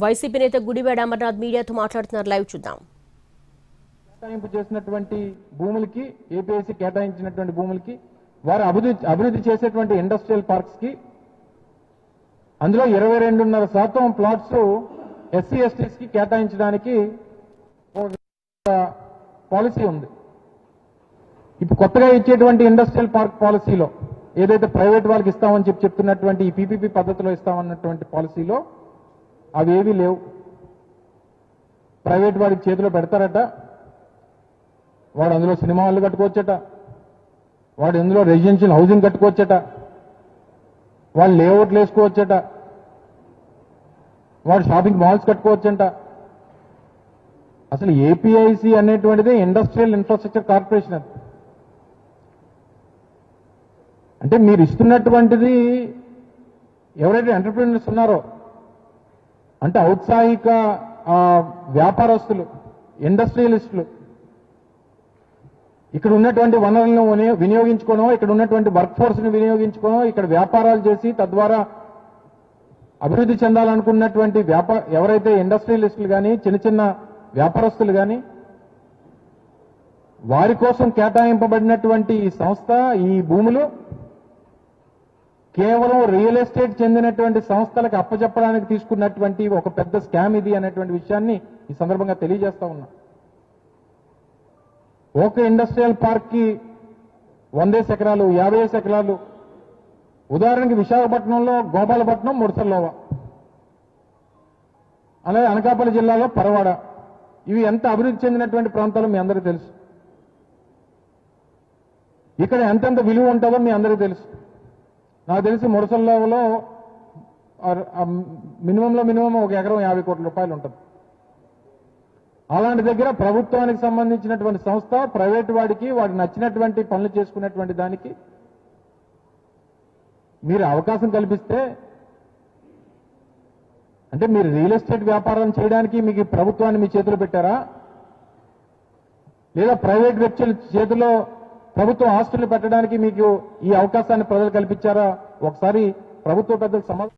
YCP నేత గుడివాడ అమర్నాథ్ మీడియాతో మాట్లాడుతున్నారు. లైవ్ చూద్దాం. కేటాయింపు చేసినటువంటి భూములకి ఏపీఐసీ కేటాయించినటువంటి భూములకి వారు అభివృద్ధి చేసేటువంటి ఇండస్ట్రియల్ పార్క్స్ కి అందులో 22.5% ప్లాట్స్ ఎస్సీ ఎస్టీస్ కి కేటాయించడానికి పాలసీ ఉంది. ఇప్పుడు కొత్తగా ఇచ్చేటువంటి ఇండస్ట్రియల్ పార్క్ పాలసీలో ఏదైతే ప్రైవేట్ వాళ్ళకి ఇస్తామని చెప్తున్నటువంటి ఈ పీపీపీ పద్ధతిలో ఇస్తామన్నటువంటి పాలసీలో అవి ఏవీ లేవు. ప్రైవేట్ వాడికి చేతిలో పెడతారట, వాడు అందులో సినిమా హాళ్ళు కట్టుకోవచ్చట, వాడు ఇందులో రెసిడెన్షియల్ హౌసింగ్ కట్టుకోవచ్చట, వాళ్ళు లేఅవుట్లు వేసుకోవచ్చట, వాడు షాపింగ్ మాల్స్ కట్టుకోవచ్చంట. అసలు ఏపీఐసి అనేటువంటిది ఇండస్ట్రియల్ ఇన్ఫ్రాస్ట్రక్చర్ కార్పొరేషన్. అంటే మీరు ఇస్తున్నటువంటిది ఎవరైతే ఎంటర్ప్రీనర్స్ ఉన్నారో అంటే ఔత్సాహిక వ్యాపారస్తులు, ఇండస్ట్రియలిస్టులు ఇక్కడ ఉన్నటువంటి వనరులను వినియోగించుకోనో, ఇక్కడ ఉన్నటువంటి వర్క్ ఫోర్స్ ని వినియోగించుకోనో, ఇక్కడ వ్యాపారాలు చేసి తద్వారా అభివృద్ధి చెందాలనుకున్నటువంటి ఎవరైతే ఇండస్ట్రియలిస్టులు కానీ చిన్న చిన్న వ్యాపారస్తులు కానీ వారి కోసం కేటాయింపబడినటువంటి ఈ సంస్థ, ఈ భూములు కేవలం రియల్ ఎస్టేట్ చెందినటువంటి సంస్థలకు అప్పచెప్పడానికి తీసుకున్నటువంటి ఒక పెద్ద స్కామ్ ఇది అనేటువంటి విషయాన్ని ఈ సందర్భంగా తెలియజేస్తా ఉన్నా. ఒక ఇండస్ట్రియల్ పార్క్ కి 100 ఎకరాలు, 50 ఎకరాలు, ఉదాహరణకి విశాఖపట్నంలో గోపాలపట్నం, ముడసల్లోవ, అలాగే అనకాపల్లి జిల్లాలో పరవాడ, ఇవి ఎంత అభివృద్ధి చెందినటువంటి ప్రాంతాలు మీ అందరికీ తెలుసు. ఇక్కడ ఎంతెంత విలువ ఉంటుందో మీ అందరికీ తెలుసు. నాకు తెలిసి ముడసల్లోవలో మినిమంలో మినిమం 1 ఎకరం 50 కోట్ల రూపాయలు ఉంటుంది. అలాంటి దగ్గర ప్రభుత్వానికి సంబంధించినటువంటి సంస్థ ప్రైవేటు వాడికి నచ్చినటువంటి పనులు చేసుకునేటువంటి దానికి మీరు అవకాశం కల్పిస్తే, అంటే మీరు రియల్ ఎస్టేట్ వ్యాపారం చేయడానికి మీకు ప్రభుత్వాన్ని మీ చేతిలో పెట్టారా, లేదా ప్రైవేట్ వ్యక్తుల చేతిలో ప్రభుత్వం ఆస్తులు పెట్టడానికి మీకు ఈ అవకాశాన్ని ప్రజలు కల్పించారా? ఒకసారి ప్రభుత్వ పెద్దలు సమాధానం